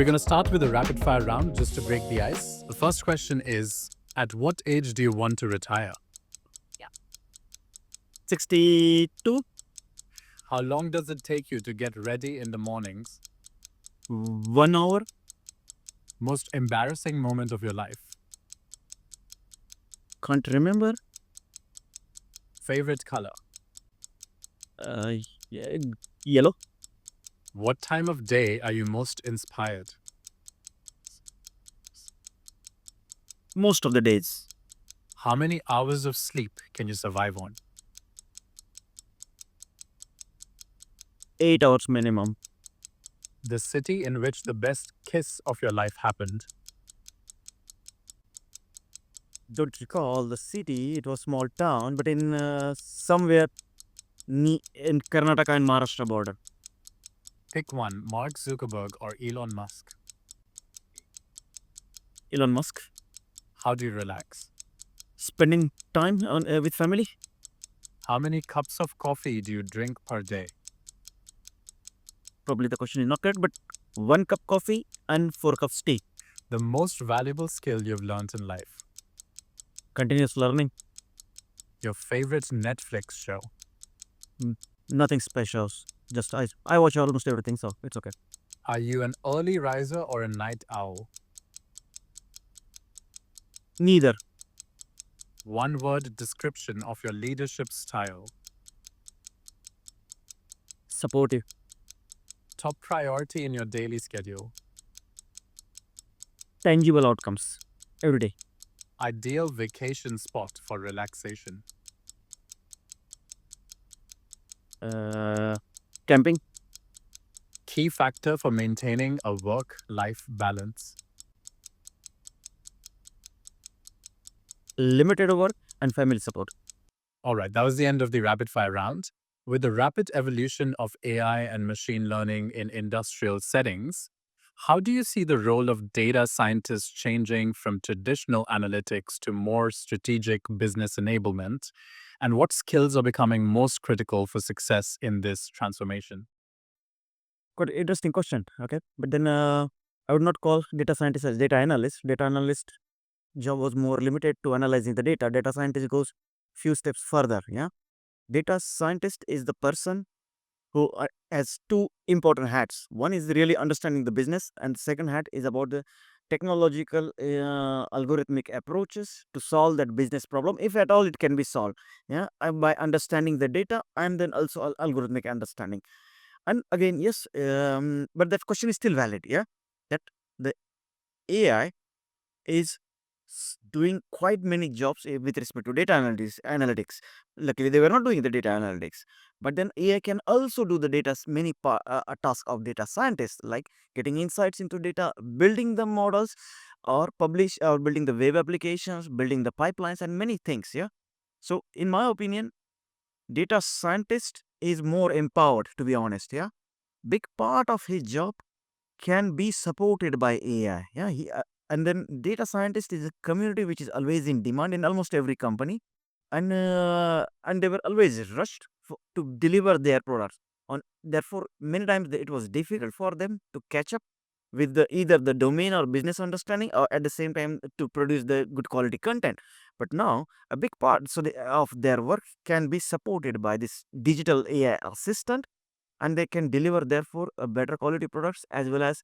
We're going to start with a rapid fire round just to break the ice. The first question is, at what age do you want to retire? 62. How long does it take you to get ready in the mornings? 1 hour. Most embarrassing moment of your life? Can't remember. Favorite color? Yeah, yellow. What time of day are you most inspired? Most of the days. How many hours of sleep can you survive on? 8 hours minimum. The city in which the best kiss of your life happened? Don't recall the city. It was small town, but in somewhere in Karnataka and Maharashtra border. Pick one, Mark Zuckerberg or Elon Musk. Elon Musk. How do you relax? Spending time with family. How many cups of coffee do you drink per day? Probably the question is not correct, but 1 cup coffee and 4 cups tea. The most valuable skill you've learned in life? Continuous learning. Your favorite Netflix show? Nothing special. Just I watch almost everything, so it's okay. Are you an early riser or a night owl? Neither. One word description of your leadership style? Supportive. Top priority in your daily schedule? Tangible outcomes every day. Ideal vacation spot for relaxation? Camping. Key factor for maintaining a work-life balance? Limited work and family support. All right, that was the end of the rapid fire round. With the rapid evolution of AI and machine learning in industrial settings, how do you see the role of data scientists changing from traditional analytics to more strategic business enablement? And what skills are becoming most critical for success in this transformation? Quite interesting question. Okay, but then I would not call data scientist as data analyst. Data analyst job was more limited to analyzing the data. Data scientist goes few steps further. Yeah, data scientist is the person who has 2 important hats. One is really understanding the business, and the second hat is about the technological algorithmic approaches to solve that business problem, if at all it can be solved. Yeah, by understanding the data and then also algorithmic understanding. And again, yes, but that question is still valid. Yeah, that the AI is doing quite many jobs with respect to data analytics. Luckily, they were not doing the data analytics, but then AI can also do the many tasks of data scientists, like getting insights into data, building the models, or publish or building the web applications, building the pipelines, and many things. Yeah. So, in my opinion, data scientist is more empowered. To be honest, yeah, big part of his job can be supported by AI. Yeah, and then data scientist is a community which is always in demand in almost every company, and they were always rushed to deliver their products. On therefore, many times it was difficult for them to catch up with either the domain or business understanding, or at the same time to produce the good quality content. But now a big part of their work can be supported by this digital AI assistant, and they can deliver therefore a better quality products, as well as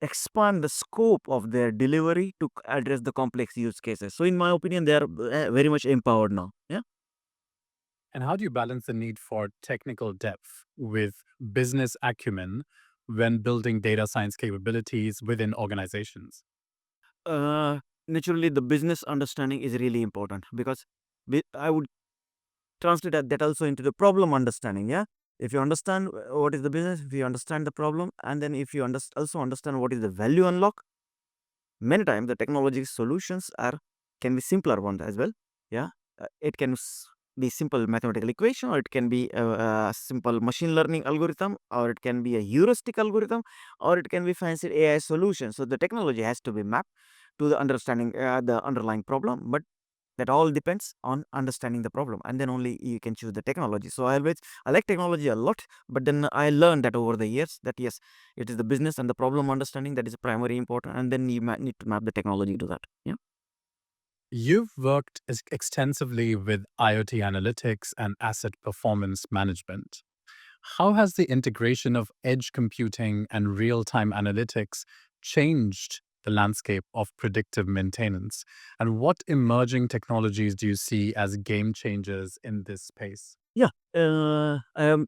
expand the scope of their delivery to address the complex use cases. So in my opinion, they are very much empowered now. Yeah. And how do you balance the need for technical depth with business acumen when building data science capabilities within organizations? Naturally, the business understanding is really important, because I would translate that also into the problem understanding. Yeah, if you understand what is the business, if you understand the problem, and then if you also understand what is the value unlock, many times the technology solutions can be simpler ones as well. Yeah, it can be simple mathematical equation, or it can be a simple machine learning algorithm, or it can be a heuristic algorithm, or it can be fancy AI solution. So the technology has to be mapped to the understanding the underlying problem. But That all depends on understanding the problem, and then only you can choose the technology. So I like technology a lot, but then I learned that over the years that yes, it is the business and the problem understanding that is primary important, and then you need to map the technology to that. Yeah. You've worked extensively with IoT analytics and asset performance management. How has the integration of edge computing and real time analytics changed the landscape of predictive maintenance? And what emerging technologies do you see as game changers in this space? Yeah. I am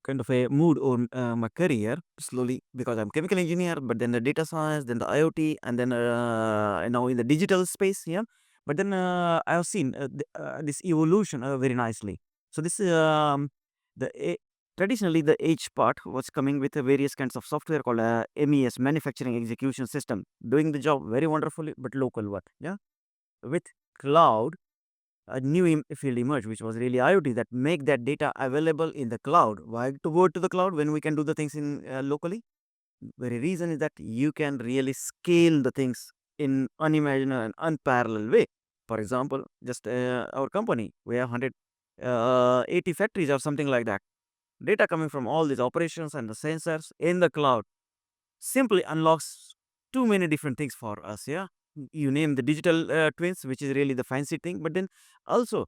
kind of a mood on my career slowly because I'm chemical engineer, but then the data science, then the IoT, and then now in the digital space. Yeah, but then I have seen this evolution very nicely. So this the a- traditionally the H part was coming with various kinds of software called MES, manufacturing execution system, doing the job very wonderfully, but local work. Yeah, with cloud a new field emerged, which was really IoT that make that data available in the cloud. Why to go to the cloud when we can do the things in locally? Very reason is that you can really scale the things in unimaginable and unparalleled way. For example, just our company, we have 180 factories or something like that. Data coming from all these operations and the sensors in the cloud simply unlocks too many different things for us. Yeah, you name the digital twins, which is really the fancy thing, but then also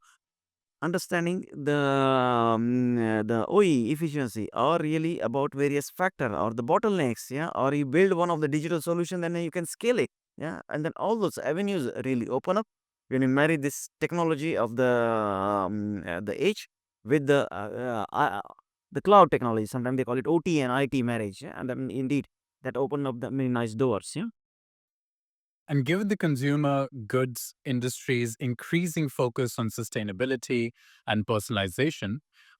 understanding the OE efficiency or really about various factor or the bottlenecks, yeah, or you build one of the digital solution, then you can scale it, yeah, and then all those avenues really open up when you marry this technology of the edge with the cloud technology. Sometimes they call it OT and IT marriage, yeah? And then indeed that open up the many nice doors, yeah. And given the consumer goods industry's increasing focus on sustainability and personalization,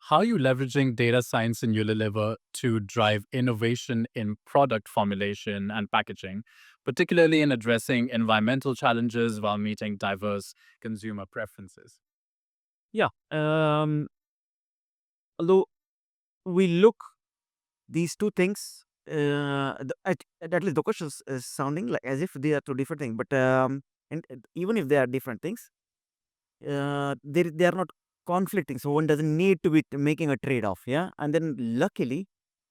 how are you leveraging data science in Unilever to drive innovation in product formulation and packaging, particularly in addressing environmental challenges while meeting diverse consumer preferences? Yeah. Although we look these two things, at least the questions is sounding like as if they are two different things. But and even if they are different things, they are not conflicting. So one doesn't need to be making a trade off. Yeah, and then luckily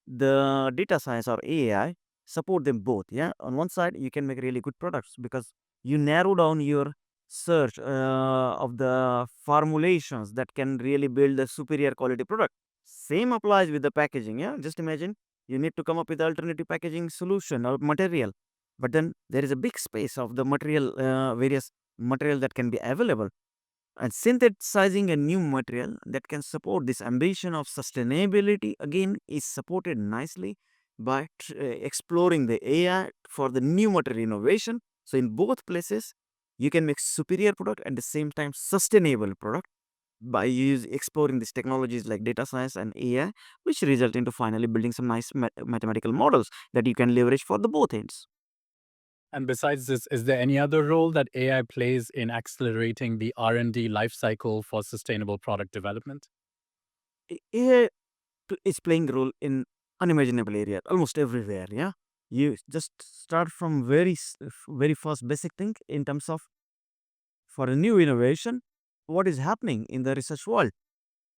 the data science or AI support them both. Yeah, on one side you can make really good products because you narrow down your search of the formulations that can really build a superior quality product. Same applies with the packaging. Yeah, just imagine you need to come up with alternative packaging solution or material, but then there is a big space of the material, various material that can be available, and synthesizing a new material that can support this ambition of sustainability again is supported nicely by exploring the AI for the new material innovation. So in both places you can make superior product at the same time sustainable product by exploring these technologies like data science and AI, which result into finally building some nice mathematical models that you can leverage for the both ends. And besides this, is there any other role that AI plays in accelerating the R&D lifecycle for sustainable product development? AI is playing a role in unimaginable area, almost everywhere. Yeah, you just start from very first basic thing in terms of for a new innovation, what is happening in the research world.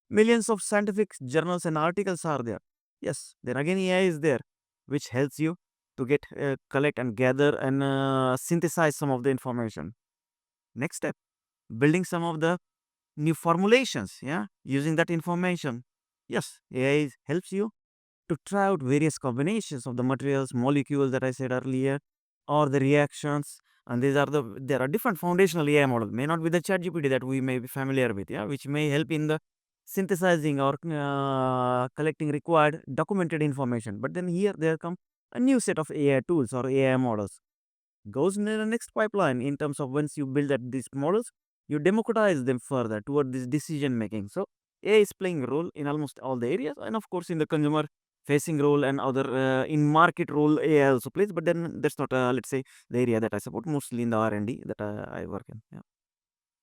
Millions of scientific journals and articles are there. Yes, then again AI is there, which helps you to get collect and gather and synthesize some of the information. Next step, building some of the new formulations. Yeah, using that information. Yes, AI helps you to try out various combinations of the materials, molecules that I said earlier, or the reactions. And there are different foundational AI models. May not be the ChatGPT that we may be familiar with, yeah, which may help in the synthesizing or collecting required documented information. But then here there come a new set of AI tools or AI models goes in the next pipeline in terms of once you build that these models, you democratize them further toward this decision making. So AI is playing a role in almost all the areas, and of course in the consumer facing role and other in market role AI also plays. But then that's not let's say the area that I support. Mostly in the R&D that I work in. Yeah.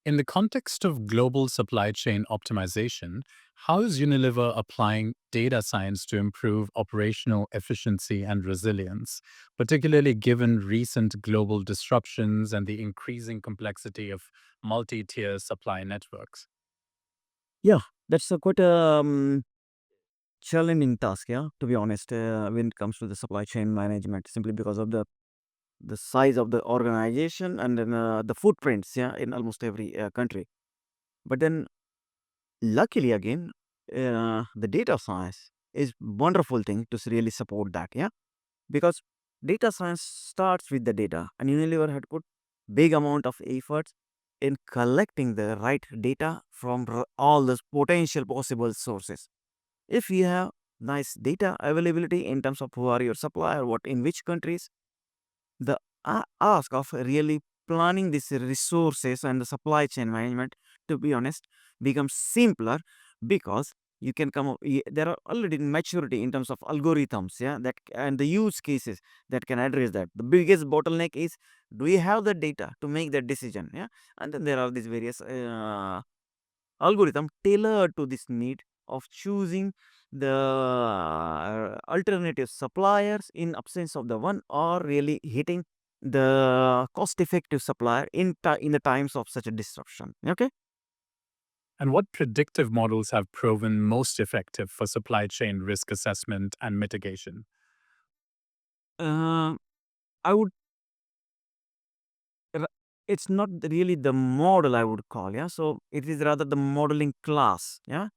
In the context of global supply chain optimization, how is Unilever applying data science to improve operational efficiency and resilience, particularly given recent global disruptions and the increasing complexity of multi tier supply networks? Yeah, that's a quite challenging task, yeah, to be honest, when it comes to the supply chain management, simply because of the size of the organization and then the footprints, yeah, in almost every country. But then, luckily again, the data science is wonderful thing to really support that, yeah, because data science starts with the data, and Unilever had put big amount of efforts in collecting the right data from all the potential possible sources. If you have nice data availability in terms of who are your supplier, what in which countries, the ask of really planning these resources and the supply chain management, to be honest, becomes simpler, because you can come up, there are already maturity in terms of algorithms, yeah, that and the use cases that can address that. The biggest bottleneck is, do you have the data to make that decision, yeah, and then there are these various algorithm tailored to this need of choosing the alternative suppliers in absence of the one, or really hitting the cost effective supplier in in the times of such a disruption, okay. And what predictive models have proven most effective for supply chain risk assessment and mitigation? uh, I would it's not really the model I would call, yeah, so it is rather the modeling class, yeah.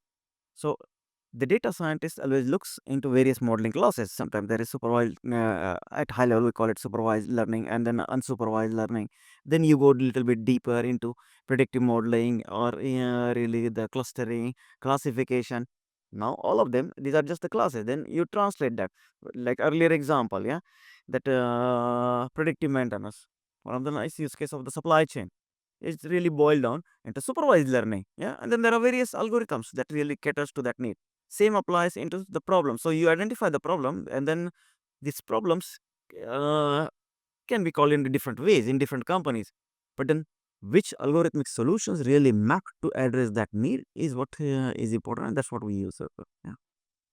So the data scientist always looks into various modeling classes. Sometimes there is supervised, at high level we call it supervised learning, and then unsupervised learning. Then you go a little bit deeper into predictive modeling, or really the clustering, classification. Now all of them, these are just the classes. Then you translate that, like earlier example, yeah, that predictive maintenance, one of the nice use case of the supply chain. It's really boiled down into supervised learning, yeah, and then there are various algorithms that really caters to that need. Same applies into the problem. So you identify the problem, and then these problems uh, can be called in different ways in different companies. But then, which algorithmic solutions really map to address that need is what is important, and that's what we use. Yeah.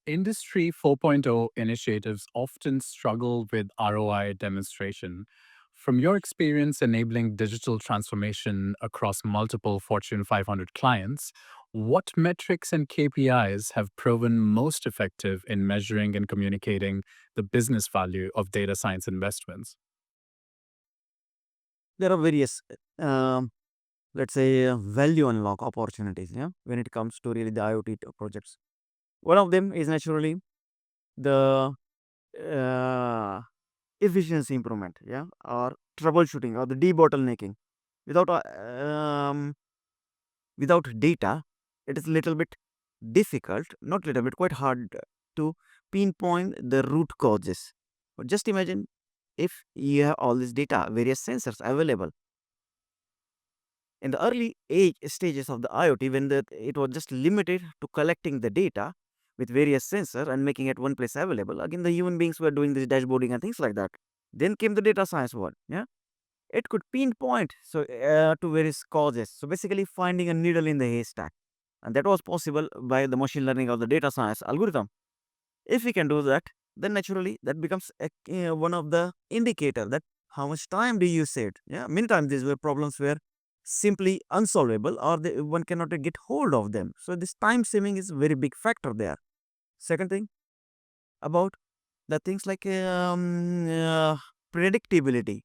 Industry 4.0 initiatives often struggle with ROI demonstration. From your experience enabling digital transformation across multiple Fortune 500 clients, what metrics and KPIs have proven most effective in measuring and communicating the business value of data science investments? There are various, um, let's say, value unlock opportunities. Yeah, when it comes to really the IoT projects, one of them is naturally the uh, efficiency improvement, yeah, or troubleshooting, or the debottlenecking. Without without data, it is little bit difficult, not little bit, quite hard to pinpoint the root causes. But just imagine if you have all this data, various sensors available in the early age stages of the IoT, when it was just limited to collecting the data with various sensors and making it one place available. Again, the human beings were doing this dashboarding and things like that. Then came the data science one. Yeah, it could pinpoint to various causes. So basically, finding a needle in the haystack, and that was possible by the machine learning or the data science algorithm. If we can do that, then naturally that becomes one of the indicator that how much time do you save. Yeah, many times these were problems were simply unsolvable, or one cannot get hold of them. So this time saving is a very big factor there. Second thing about the things like predictability.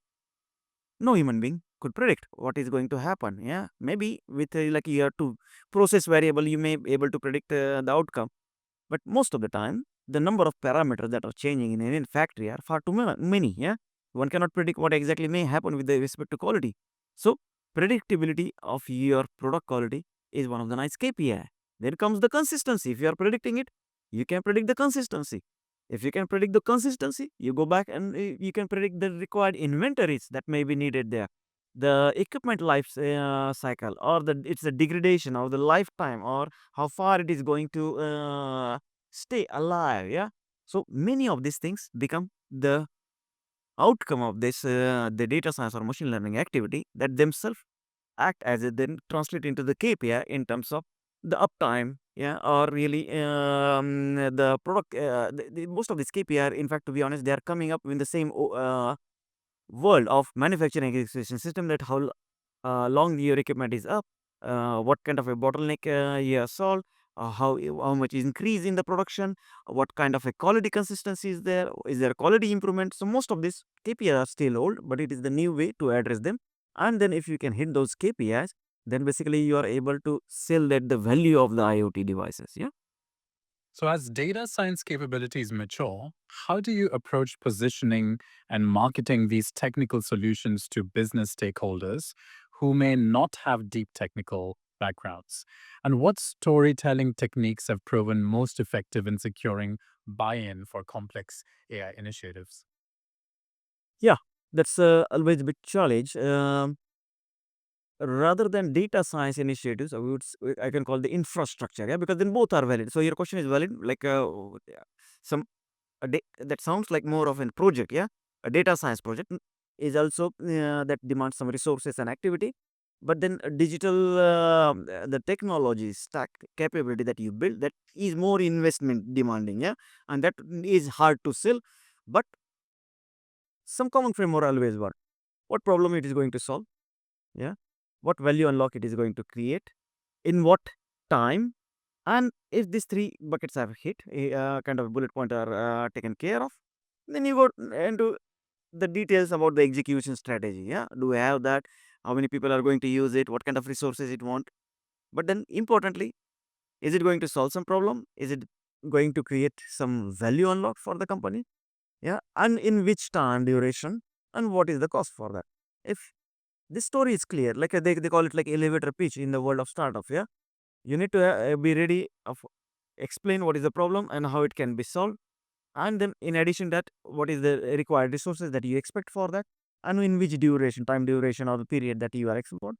No human being could predict what is going to happen. Yeah, maybe with like you have to process variable, you may be able to predict the outcome, but most of the time, the number of parameters that are changing in any factory are far too many. Yeah, one cannot predict what exactly may happen with the respect to quality. So, predictability of your product quality is one of the nice KPI. Then comes the consistency. If you are predicting it, you can predict the consistency. If you can predict the consistency, you go back and you can predict the required inventories that may be needed there, the equipment life cycle, or the it's the degradation or the lifetime, or how far it is going to stay alive, yeah. So many of these things become the outcome of this the data science or machine learning activity that themselves act as it then translate into the KPI in terms of the uptime, yeah, or really the product. Most of these KPI, in fact, to be honest, they are coming up in the same world of manufacturing execution system, that how long your equipment is up, what kind of a bottleneck you have solved, how much is increase in the production, what kind of a quality consistency is there a quality improvement. So most of these KPIs are still old, but it is the new way to address them. And then if you can hit those KPIs, then basically you are able to sell that the value of the IoT devices. Yeah. So, as data science capabilities mature, how do you approach positioning and marketing these technical solutions to business stakeholders who may not have deep technical backgrounds? And what storytelling techniques have proven most effective in securing buy in for complex AI initiatives? Yeah, that's always a big challenge. Rather than data science initiatives, I can call the infrastructure, yeah, because then both are valid. So your question is valid, like yeah, some that sounds like more of a project, yeah, a data science project is also that demands some resources and activity. But then a digital the technology stack capability that you build, that is more investment demanding, yeah, and that is hard to sell. But some common framework always work. What problem it is going to solve, yeah, what value unlock it is going to create, in what time, and if these three buckets have hit, kind of bullet point are taken care of, then you go into the details about the execution strategy. Yeah, do we have that? How many people are going to use it? What kind of resources it want? But then importantly, is it going to solve some problem? Is it going to create some value unlock for the company? Yeah, and in which time duration, and what is the cost for that? If this story is clear, like they call it like elevator pitch in the world of startup. Yeah, you need to be ready of explain what is the problem and how it can be solved, and then in addition that what is the required resources that you expect for that, and in which duration, time duration, or the period that you are explored.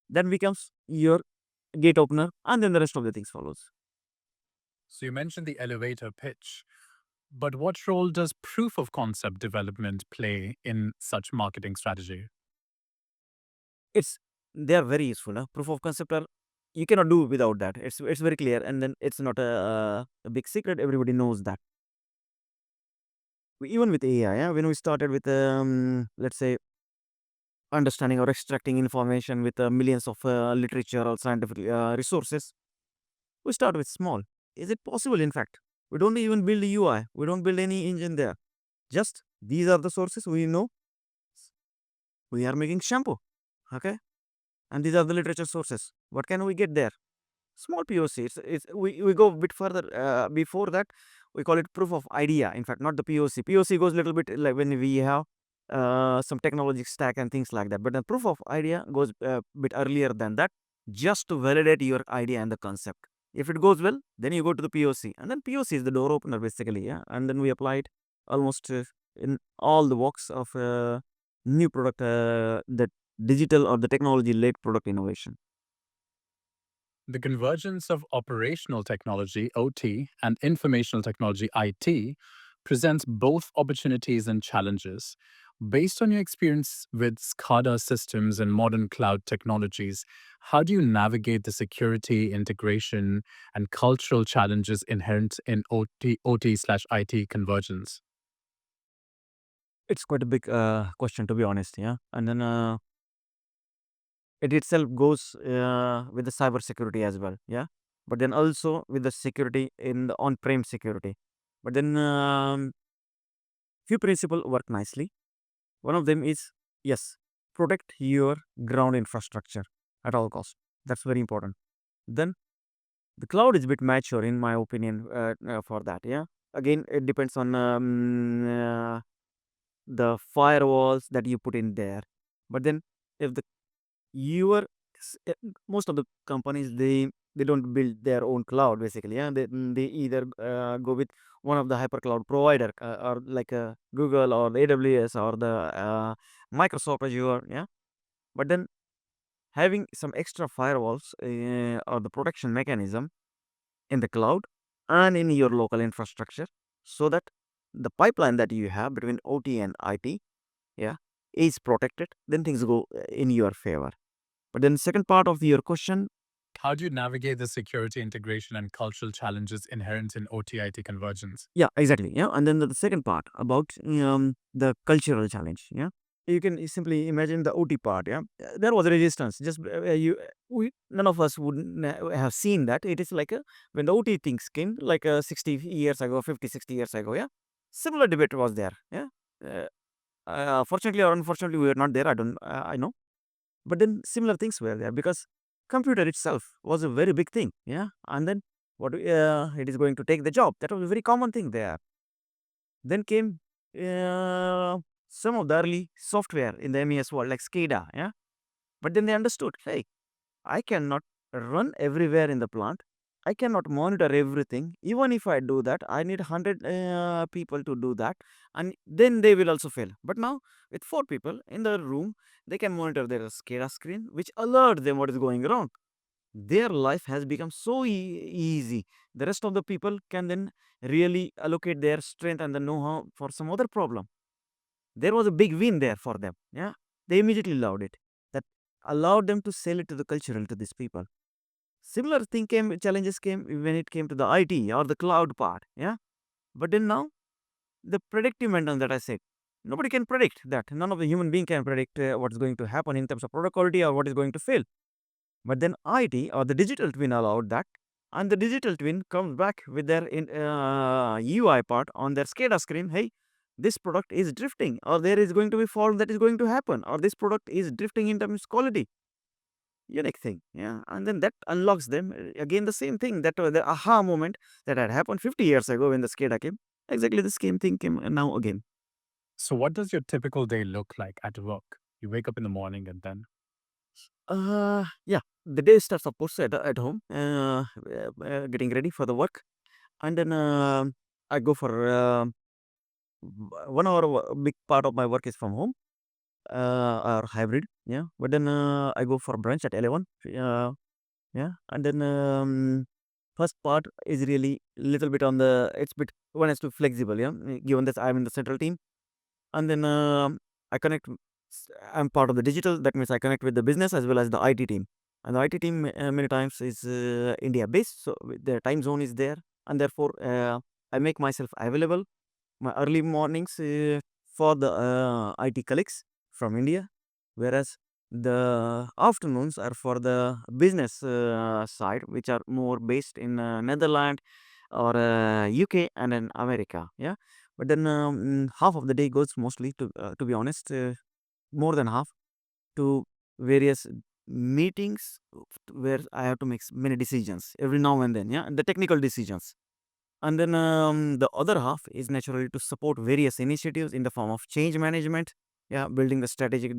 Then becomes your gate opener, and then the rest of the things follows. So, you mentioned the elevator pitch, but what role does proof of concept development play in such marketing strategy? It's they are very useful. Proof of concept are, you cannot do without that. It's very clear, and then it's not a big secret. Everybody knows that. Even with AI, yeah, when we started with let's say understanding or extracting information with millions of literature or scientific resources, we start with small. Is it possible? In fact, we don't even build a UI. We don't build any engine there. Just these are the sources we know. We are making shampoo, okay, and these are the literature sources. What can we get there? Small POC. We go a bit further. Before that, we call it proof of idea. In fact, not the POC. POC goes a little bit like when we have some technology stack and things like that. But the proof of idea goes a bit earlier than that, just to validate your idea and the concept. If it goes well, then you go to the POC, and then POC is the door opener basically. Yeah, and then we apply it almost in all the walks of new product, the digital or the technology led product innovation. The convergence of operational technology, OT, and informational technology, IT, presents both opportunities and challenges. Based on your experience with SCADA systems and modern cloud technologies, how do you navigate the security, integration, and cultural challenges inherent in OT/IT convergence? It's quite a big question, to be honest. Yeah, and then it itself goes with the cyber security as well. Yeah, but then also with the security in the on-prem security. But then few principles work nicely. One of them is, yes, protect your ground infrastructure at all costs. That's very important. Then the cloud is a bit mature, in my opinion, for that. Yeah, again, it depends on the firewalls that you put in there. But then if the your most of the companies, they don't build their own cloud basically. Yeah, they either go with one of the hyper cloud provider, or like Google or the AWS or the Microsoft Azure. Yeah, but then having some extra firewalls or the protection mechanism in the cloud and in your local infrastructure, so that the pipeline that you have between OT and IT, yeah, is protected, then things go in your favor. But then second part of your question, How do you navigate the security integration and cultural challenges inherent in OT-IT convergence? yeah, exactly. Yeah, and then the second part about the cultural challenge. Yeah, you can simply imagine the OT part. Yeah, there was resistance. Just we none of us would have seen that. It is like when the OT things came, like 60 years ago, 50, 60 years ago. Yeah, similar debate was there. Yeah, uh, fortunately or unfortunately, we were not there. I know, but then similar things were there because computer itself was a very big thing. Yeah, and then what it is going to take the job. That was a very common thing there. Then came uh, some of the early software in the MES world, like SCADA. Yeah, but then they understood, hey, I cannot run everywhere in the plant. I cannot monitor everything. Even if I do that, I need 100 people to do that, and then they will also fail. But now, with 4 people in the room, they can monitor their SCADA screen, which alert them what is going wrong. Their life has become so easy. The rest of the people can then really allocate their strength and the know-how for some other problem. There was a big win there for them. Yeah, they immediately loved it. That allowed them to sell it to the cultural to these people. Similar thing came, challenges came when it came to the IT or the cloud part. Yeah, but then now the predictive maintenance that I said, nobody can predict that. None of the human being can predict what's going to happen in terms of product quality or what is going to fail. But then IT or the digital twin allowed that, and the digital twin comes back with their UI part on their SCADA screen. Hey, this product is drifting, or there is going to be fault that is going to happen, or this product is drifting in terms of quality. Unique thing, yeah, and then that unlocks them again. The same thing that the aha moment that had happened 50 years ago when the SCADA came. Exactly the same thing came now again. So, what does your typical day look like at work? You wake up in the morning and then Yeah, the day starts, of course, at home, getting ready for the work, and then I go for 1 hour. A big part of my work is from home, or hybrid. Yeah, but then I go for brunch at 11. Yeah, and then first part is really little bit on the. It's bit one is too flexible. Yeah, given that I'm in the central team, and then I connect. I'm part of the digital. That means I connect with the business as well as the IT team. And the IT team many times is India based, so the time zone is there, and therefore I make myself available my early mornings for the IT colleagues from India, whereas the afternoons are for the business side, which are more based in Netherlands or UK and in America. Yeah, but then half of the day goes mostly to be honest, more than half to various meetings where I have to make many decisions every now and then. Yeah, and the technical decisions, and then the other half is naturally to support various initiatives in the form of change management, yeah, building the strategic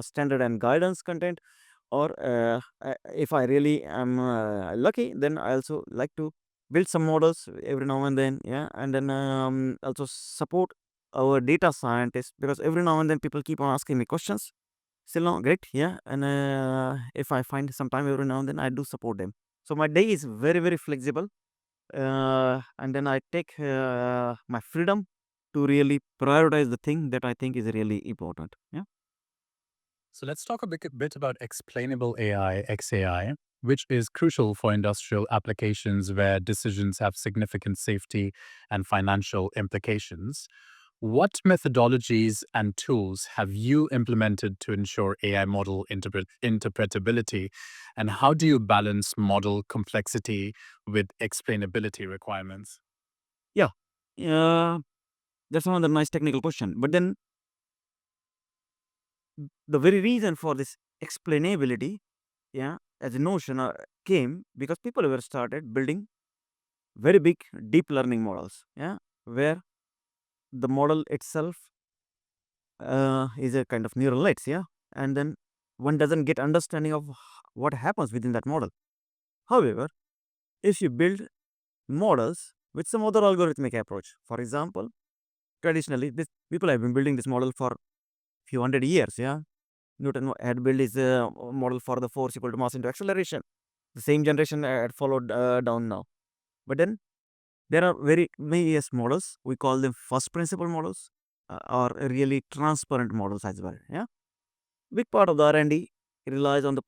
standard and guidance content. Or if I really am lucky, then I also like to build some models every now and then, yeah, and then also support our data scientists because every now and then people keep on asking me questions. Still not great, yeah, and if I find some time every now and then, I do support them. So my day is very flexible, and then I take my freedom to really prioritize the thing that I think is really important. Yeah. So let's talk bit about explainable AI, XAI, which is crucial for industrial applications where decisions have significant safety and financial implications. What methodologies and tools have you implemented to ensure AI model interpretability? And how do you balance model complexity with explainability requirements? Yeah. Uh, that's another nice technical question. But then the very reason for this explainability, yeah, as a notion came because people were started building very big deep learning models, yeah, where the model itself is a kind of neural nets, yeah, and then one doesn't get understanding of what happens within that model. However, if you build models with some other algorithmic approach, for example, traditionally this people have been building this model for few hundred years, yeah. Newton had built his model for the force equal to mass into acceleration. The same generation had followed down now. But then there are very various models. We call them first principle models or really transparent models as well. Yeah, big part of the R&D. relies on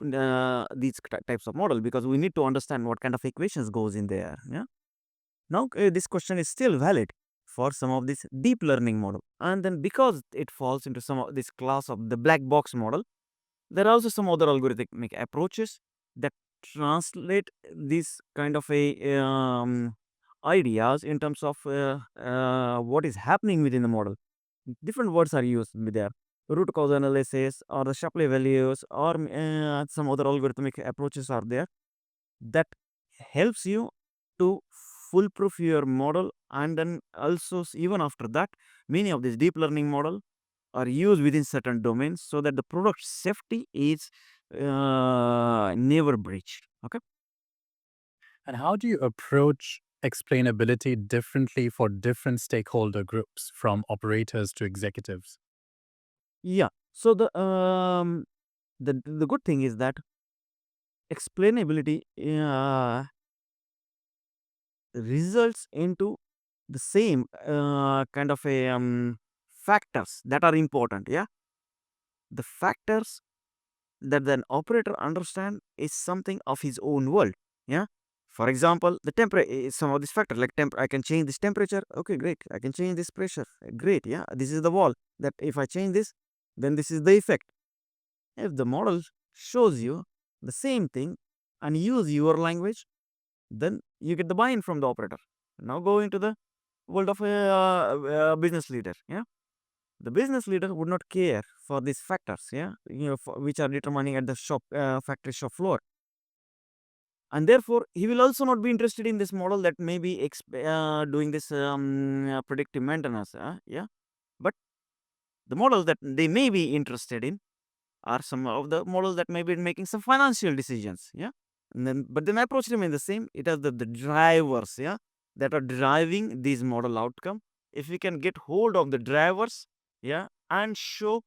these types of model, because we need to understand what kind of equations goes in there. Yeah. Now, this question is still valid for some of this deep learning model, and then because it falls into some of this class of the black box model, there are also some other algorithmic approaches that translate this kind of a ideas in terms of what is happening within the model. Different words are used with there. Root cause analysis or the Shapley values or some other algorithmic approaches are there that helps you to foolproof your model. And then also even after that, many of these deep learning model are used within certain domains so that the product safety is never breached. Okay. And how do you approach explainability differently for different stakeholder groups, from operators to executives? Yeah. So the good thing is that explainability results into the same kind of a factors that are important. Yeah. The factors that an operator understand is something of his own world. Yeah. For example, the temperature is some of this factor, like I can change this temperature. Okay, great. I can change this pressure. Great. Yeah. This is the wall that if I change this, then this is the effect. If the model shows you the same thing and use your language, then you get the buy-in from the operator. Now go into the world of a business leader. Yeah. The business leader would not care for these factors. Yeah. Which are determining at the factory shop floor. And therefore, he will also not be interested in this model that may be doing this predictive maintenance. Yeah. But the model that they may be interested in are some of the models that may be making some financial decisions. Yeah. And then, but then approach remain the same. It has the drivers. Yeah. That are driving these model outcome. If we can get hold of the drivers, yeah, and show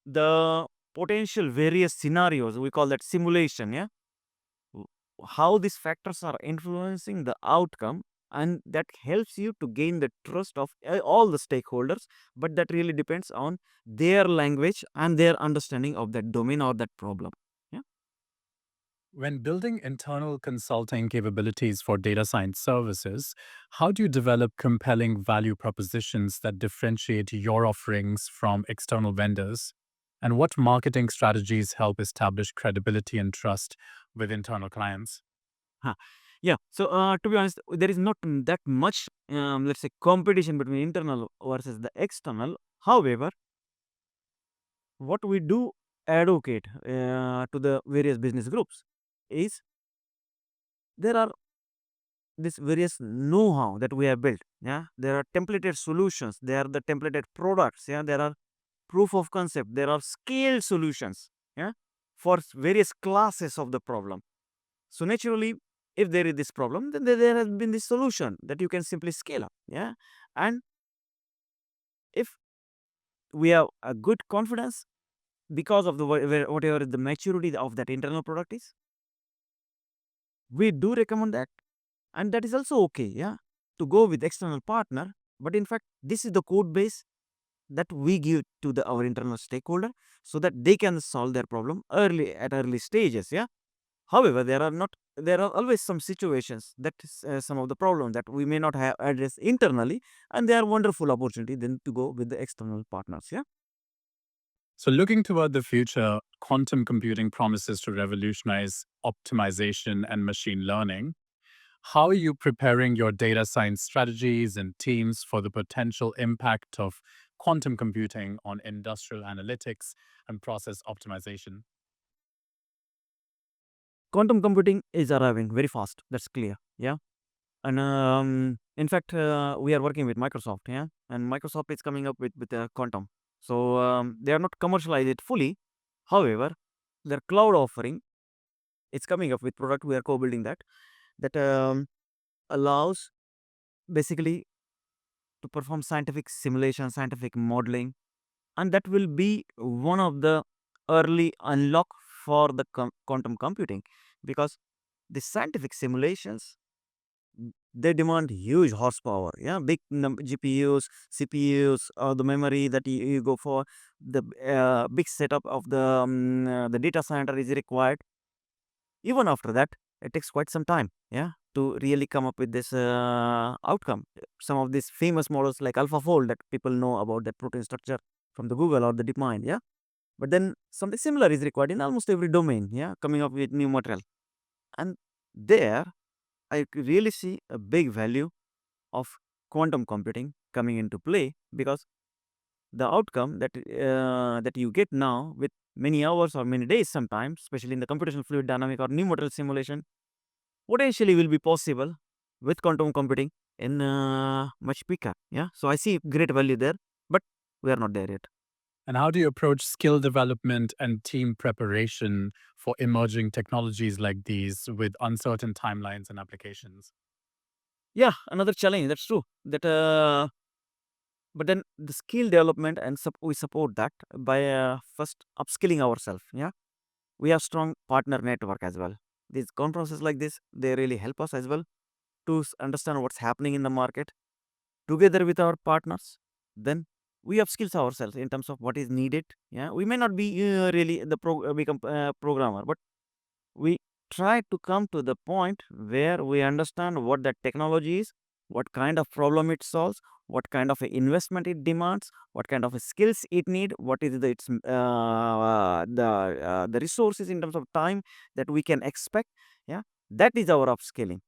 the potential various scenarios, we call that simulation. Yeah. w- how these factors are influencing the outcome, and that helps you to gain the trust of all the stakeholders. But that really depends on their language and their understanding of that domain or that problem. Yeah. When building internal consulting capabilities for data science services, how do you develop compelling value propositions that differentiate your offerings from external vendors? And what marketing strategies help establish credibility and trust with internal clients? Huh. Yeah. So to be honest, there is not that much let's say competition between internal versus the external. However, what we do advocate to the various business groups is there are this various know-how that we have built. Yeah. There are templated solutions, there are the templated products. Yeah. There are proof of concept, there are scale solutions. Yeah. For various classes of the problem. So naturally, if there is this problem, then there has been this solution that you can simply scale up. Yeah. And if we have a good confidence because of the whatever the maturity of that internal product is, we do recommend that. And that is also okay. Yeah. To go with external partner. But in fact, this is the code base that we give to our internal stakeholder so that they can solve their problem early stages. Yeah. However, there are always some situations that some of the problem that we may not have addressed internally, and they are wonderful opportunity then to go with the external partners. Yeah. So, looking toward the future, quantum computing promises to revolutionize optimization and machine learning. How are you preparing your data science strategies and teams for the potential impact of quantum computing on industrial analytics and process optimization? Quantum computing is arriving very fast. That's clear. Yeah. And in fact, we are working with Microsoft. Yeah. And Microsoft is coming up with quantum. So they are not commercialized it fully. However, their cloud offering, it's coming up with product. We are co-building that allows basically to perform scientific simulation, scientific modeling, and that will be one of the early unlock for the quantum computing, because the scientific simulations they demand huge horsepower, yeah, big GPUs, CPUs, or the memory that you go for. The big setup of the data center is required. Even after that, it takes quite some time, yeah, to really come up with this outcome. Some of these famous models like AlphaFold that people know about, that protein structure from the Google or the DeepMind, yeah. But then something similar is required in almost every domain, yeah, coming up with new material. And there, I really see a big value of quantum computing coming into play, because the outcome that you get now with many hours or many days sometimes, especially in the computational fluid dynamic or new material simulation, potentially will be possible with quantum computing in much quicker. Yeah, so I see great value there, but we are not there yet. And how do you approach skill development and team preparation for emerging technologies like these with uncertain timelines and applications? Yeah, another challenge. That's true. That but then the skill development and we support that by first upskilling ourselves. Yeah, we have strong partner network as well. These conferences like this, they really help us as well to understand what's happening in the market together with our partners. Then we upskills ourselves in terms of what is needed. Yeah, we may not be really the become programmer, but we try to come to the point where we understand what that technology is, what kind of problem it solves, what kind of a investment it demands, what kind of a skills it need, what is the resources in terms of time that we can expect. Yeah, that is our upskilling.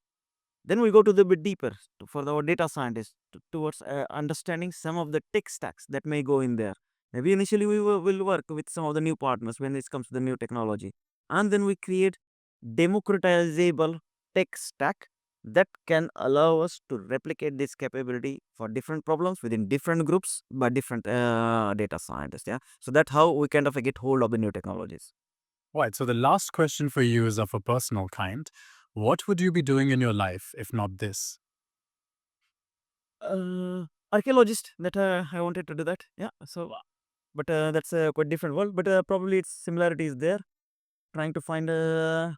Then we go to the bit deeper for our data scientists towards understanding some of the tech stacks that may go in there. Maybe initially we will work with some of the new partners when it comes to the new technology, and then we create democratizable tech stack that can allow us to replicate this capability for different problems within different groups by different data scientists. Yeah, so that's how we kind of get hold of the new technologies. Right. So the last question for you is of a personal kind. What would you be doing in your life if not this? Archaeologist that I wanted to do that. Yeah, so but that's a quite different world. But probably its similarity is there. Trying to find a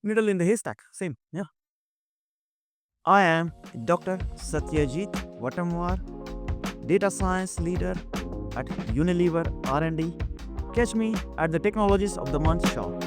needle in the haystack. Same. Yeah. I am Dr. Satyajit Wattamwar, data science leader at Unilever R&D. Catch me at the Technologies of the Month show.